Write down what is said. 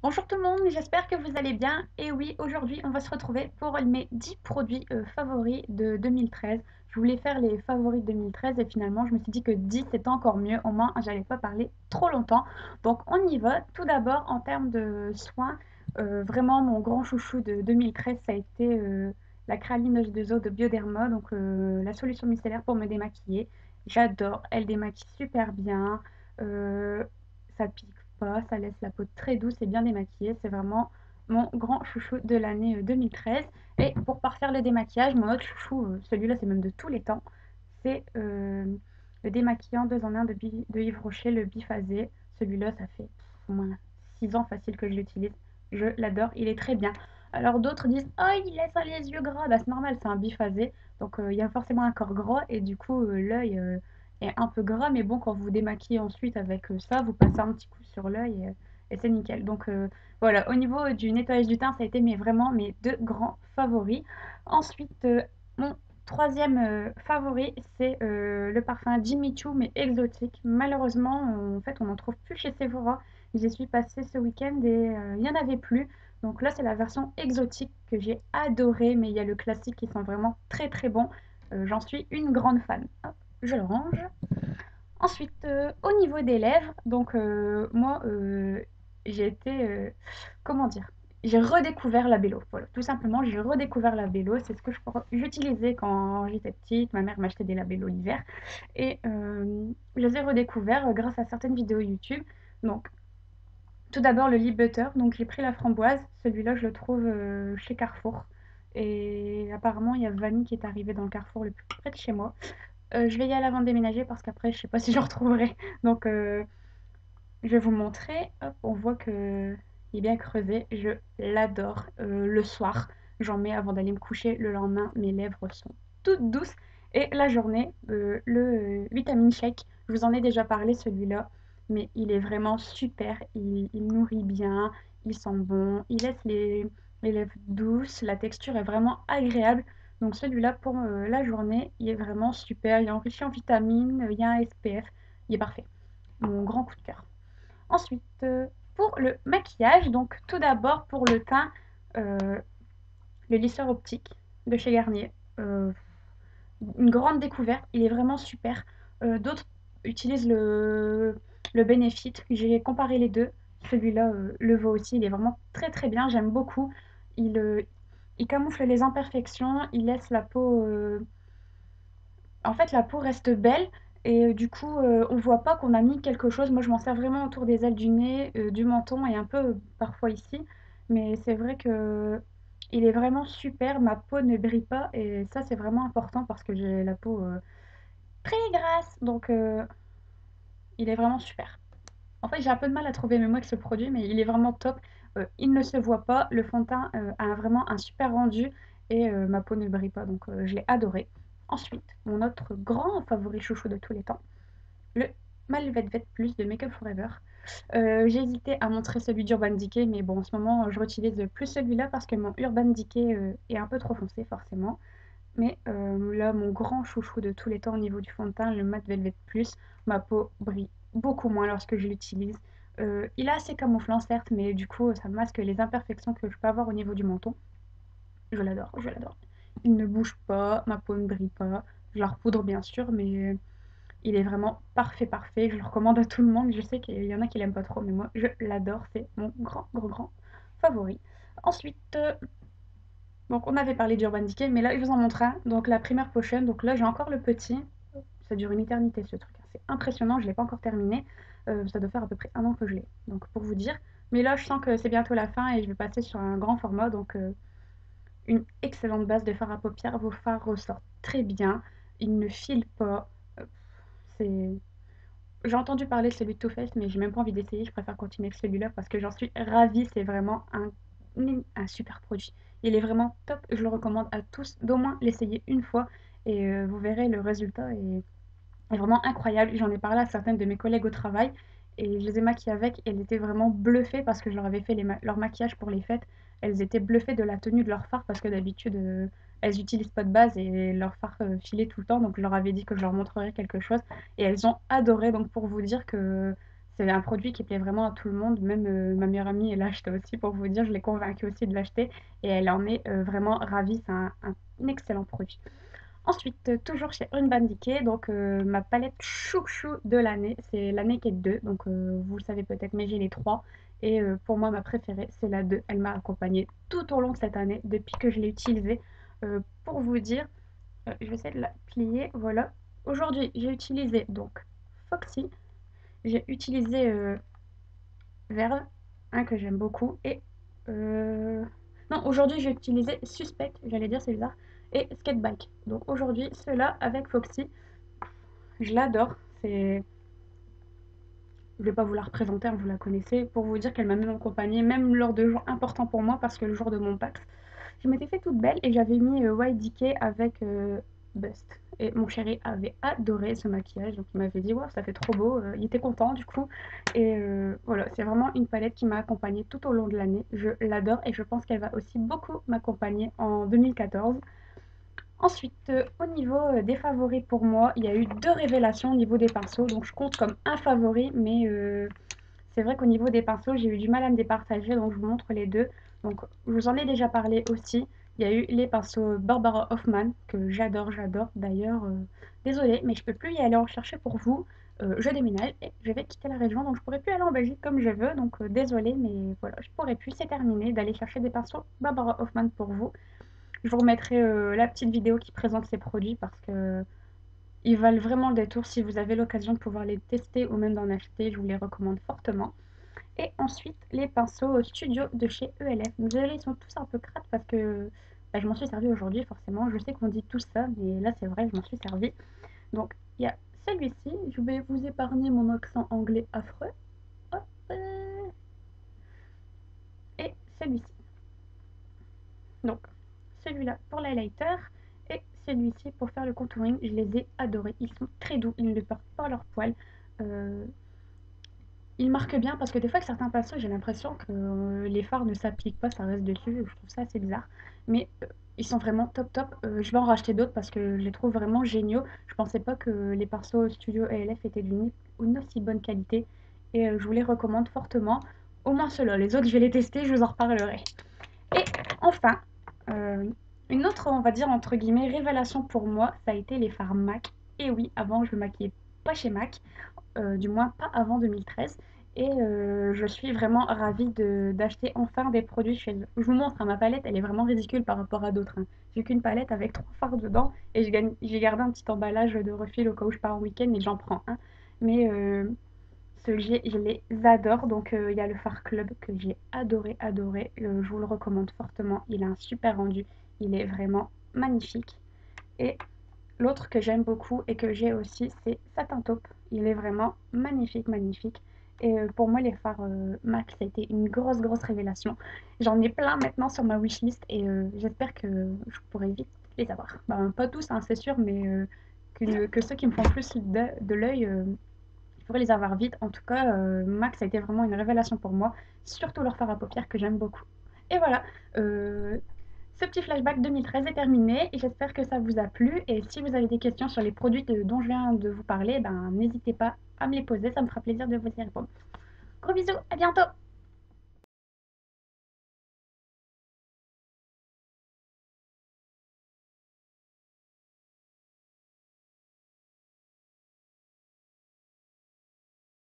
Bonjour tout le monde, j'espère que vous allez bien. Et oui, aujourd'hui, on va se retrouver pour mes 10 produits favoris de 2013. Je voulais faire les favoris de 2013 et finalement, je me suis dit que 10 c'était encore mieux. Au moins, j'allais pas parler trop longtemps. Donc, on y va. Tout d'abord, en termes de soins, vraiment, mon grand chouchou de 2013, ça a été la Kraline H2O de Bioderma, donc la solution micellaire pour me démaquiller. J'adore, elle démaquille super bien. Euh, Ça pique pas, ça laisse la peau très douce et bien démaquillée. C'est vraiment mon grand chouchou de l'année 2013. Et pour parfaire le démaquillage, mon autre chouchou, celui-là c'est même de tous les temps, c'est le démaquillant 2 en 1 de Yves Rocher, le biphasé. Celui-là, ça fait au moins 6 ans facile que je l'utilise. Je l'adore, il est très bien. Alors d'autres disent oh il laisse les yeux gras, bah, c'est normal, c'est un biphasé, donc il y a forcément un corps gras et du coup l'œil est un peu gras, mais bon quand vous démaquillez ensuite avec ça, vous passez un petit coup sur l'œil et c'est nickel. Donc voilà, au niveau du nettoyage du teint, ça a été vraiment mes deux grands favoris. Ensuite, mon troisième favori, c'est le parfum Jimmy Choo, mais exotique. Malheureusement, en fait, on n'en trouve plus chez Sephora. J'y suis passée ce week-end et il n'y en avait plus. Donc là, c'est la version exotique que j'ai adorée, mais il y a le classique qui sent vraiment très très bon. J'en suis une grande fan. Hop, je le range. Ensuite, au niveau des lèvres, donc moi, j'ai été, comment dire, j'ai redécouvert la Bello. Voilà, tout simplement, j'ai redécouvert la Bello. C'est ce que j'utilisais quand j'étais petite. Ma mère m'achetait des labellos l'hiver. Et je les ai redécouverts grâce à certaines vidéos YouTube. Donc, tout d'abord, le lip butter. Donc, j'ai pris la framboise. Celui-là, je le trouve chez Carrefour. Et apparemment, il y a Vanille qui est arrivé dans le Carrefour le plus près de chez moi. Je vais y aller avant de déménager parce qu'après, je sais pas si je retrouverai. Donc, je vais vous montrer. Hop, on voit que il est bien creusé. Je l'adore. Le soir, j'en mets avant d'aller me coucher. Le lendemain, mes lèvres sont toutes douces. Et la journée, le vitamine shake, je vous en ai déjà parlé celui-là, mais il est vraiment super. Il nourrit bien, il sent bon, il laisse les lèvres douces. La texture est vraiment agréable. Donc celui-là pour la journée, il est vraiment super. Il est enrichi en vitamines, il y a un SPF, il est parfait. Mon grand coup de cœur. Ensuite, pour le maquillage, donc tout d'abord pour le teint, euh, le lisseur optique de chez Garnier. Euh, une grande découverte, il est vraiment super. D'autres utilisent le Benefit. J'ai comparé les deux. Celui-là le vaut aussi, il est vraiment très très bien, j'aime beaucoup. Il camoufle les imperfections, il laisse la peau en fait, la peau reste belle et du coup, on voit pas qu'on a mis quelque chose. Moi, je m'en sers vraiment autour des ailes du nez, du menton et un peu parfois ici. Mais c'est vrai que il est vraiment super. Ma peau ne brille pas et ça, c'est vraiment important parce que j'ai la peau très grasse. Donc, il est vraiment super. En fait, j'ai un peu de mal à trouver mes mots avec ce produit, mais il est vraiment top. Il ne se voit pas. Le fond de teint a vraiment un super rendu et ma peau ne brille pas, donc je l'ai adoré. Ensuite, mon autre grand favori chouchou de tous les temps, le Malvet Plus de Make Up Forever. J'ai hésité à montrer celui d'Urban Decay, mais bon, en ce moment, je réutilise plus celui-là parce que mon Urban Decay est un peu trop foncé, forcément. Mais là, mon grand chouchou de tous les temps au niveau du fond de teint, le Matte Velvet Plus, ma peau brille beaucoup moins lorsque je l'utilise. Il est assez camouflant, certes, mais du coup, ça masque les imperfections que je peux avoir au niveau du menton. Je l'adore, je l'adore. Il ne bouge pas, ma peau ne brille pas. Je la repoudre bien sûr, mais il est vraiment parfait, parfait. Je le recommande à tout le monde. Je sais qu'il y en a qui l'aiment pas trop, mais moi, je l'adore. C'est mon grand, grand, grand favori. Ensuite, donc on avait parlé d'Urban Decay, mais là je vous en montre un. Donc la primaire potion, donc là j'ai encore le petit. Ça dure une éternité ce truc, hein. C'est impressionnant, je ne l'ai pas encore terminé. Ça doit faire à peu près un an que je l'ai. Donc pour vous dire. Mais là je sens que c'est bientôt la fin et je vais passer sur un grand format. Donc une excellente base de fard à paupières. Vos fards ressortent très bien. Ils ne filent pas. Euh, c'est... J'ai entendu parler de celui de Too Faced, mais j'ai même pas envie d'essayer. Je préfère continuer avec celui-là parce que j'en suis ravie. C'est vraiment un super produit. Il est vraiment top. Je le recommande à tous d'au moins l'essayer une fois et vous verrez le résultat est vraiment incroyable. J'en ai parlé à certaines de mes collègues au travail et je les ai maquillées avec. Et elles étaient vraiment bluffées parce que je leur avais fait leur maquillage pour les fêtes. Elles étaient bluffées de la tenue de leur fard parce que d'habitude, elles n'utilisent pas de base et leur fard filait tout le temps. Donc je leur avais dit que je leur montrerais quelque chose et elles ont adoré. Donc pour vous dire que C'est un produit qui plaît vraiment à tout le monde, même ma meilleure amie elle l'a acheté aussi pour vous dire, je l'ai convaincue aussi de l'acheter et elle en est vraiment ravie, c'est un excellent produit. Ensuite, toujours chez Urban Decay, donc ma palette chouchou de l'année, c'est la Naked 2, donc vous le savez peut-être, mais j'ai les trois. Et pour moi, ma préférée, c'est la 2. Elle m'a accompagnée tout au long de cette année, depuis que je l'ai utilisée. Pour vous dire, je vais essayer de la plier, voilà. Aujourd'hui, j'ai utilisé donc Foxy, j'ai utilisé Verve, un que j'aime beaucoup, et... non, aujourd'hui, j'ai utilisé Suspect, j'allais dire c'est bizarre, et Skatebike. Donc aujourd'hui, ceux-là avec Foxy, je l'adore. C'est... Je vais pas vous la représenter, hein, vous la connaissez, pour vous dire qu'elle m'a même accompagnée, même lors de jours importants pour moi, parce que le jour de mon Pax, je m'étais fait toute belle et j'avais mis YDK avec Bust. Et mon chéri avait adoré ce maquillage, donc il m'avait dit, ouais, ça fait trop beau, il était content du coup. Et voilà, c'est vraiment une palette qui m'a accompagnée tout au long de l'année. Je l'adore et je pense qu'elle va aussi beaucoup m'accompagner en 2014. Ensuite, au niveau des favoris pour moi, il y a eu deux révélations au niveau des pinceaux, donc je compte comme un favori, mais c'est vrai qu'au niveau des pinceaux, j'ai eu du mal à me départager, donc je vous montre les deux. Donc, je vous en ai déjà parlé aussi. Il y a eu les pinceaux Barbara Hoffman, que j'adore, j'adore. D'ailleurs, désolée, mais je peux plus y aller en chercher pour vous. Je déménage et je vais quitter la région, donc je pourrai plus aller en Belgique comme je veux. Donc, désolée, mais voilà, je pourrai plus. C'est terminé d'aller chercher des pinceaux Barbara Hoffman pour vous. Je vous remettrai la petite vidéo qui présente ces produits parce que ils valent vraiment le détour. Si vous avez l'occasion de pouvoir les tester ou même d'en acheter, je vous les recommande fortement. Et ensuite, les pinceaux studio de chez ELF. Désolée, ils sont tous un peu crades parce que bah, je m'en suis servi aujourd'hui, forcément. Je sais qu'on dit tout ça, mais là, c'est vrai, je m'en suis servi. Donc, il y a celui-ci. Je vais vous épargner mon accent anglais affreux. Hop. Et celui-ci. Donc, celui-là pour l'highlighter et celui-ci pour faire le contouring. Je les ai adorés. Ils sont très doux. Ils ne portent pas leurs poils. Euh, ils marquent bien parce que des fois, avec certains pinceaux, j'ai l'impression que les fards ne s'appliquent pas, ça reste dessus. Je trouve ça assez bizarre. Mais ils sont vraiment top top. Je vais en racheter d'autres parce que je les trouve vraiment géniaux. Je pensais pas que les pinceaux Studio ELF étaient d'une aussi bonne qualité. Et je vous les recommande fortement. Au moins ceux-là. Les autres, je vais les tester, je vous en reparlerai. Et enfin, euh, une autre, on va dire, entre guillemets, révélation pour moi, ça a été les fards MAC. Et oui, avant, je me maquillais pas chez MAC, du moins pas avant 2013. Et je suis vraiment ravie d'acheter enfin des produits chez eux. Je vous montre, hein, ma palette, elle est vraiment ridicule par rapport à d'autres, hein. J'ai qu'une palette avec trois fards dedans et j'ai gardé un petit emballage de refil au cas où je pars en week-end et j'en prends un. Mais ceux-ci, je les adore. Donc, il y a le Far Club que j'ai adoré, adoré. Je vous le recommande fortement. Il a un super rendu. Il est vraiment magnifique. Et l'autre que j'aime beaucoup et que j'ai aussi, c'est Satin Taupe. Il est vraiment magnifique, magnifique. Et pour moi, les fards MAC, ça a été une grosse, grosse révélation. J'en ai plein maintenant sur ma wishlist et j'espère que je pourrai vite les avoir. Ben, pas tous, hein, c'est sûr, mais que ceux qui me font plus de l'œil, je pourrais les avoir vite. En tout cas, Max a été vraiment une révélation pour moi, surtout leur fard à paupières que j'aime beaucoup. Et voilà, euh, ce petit flashback 2013 est terminé et j'espère que ça vous a plu. Et si vous avez des questions sur les produits dont je viens de vous parler, ben, n'hésitez pas à me les poser, ça me fera plaisir de vous y répondre. Gros bisous, à bientôt!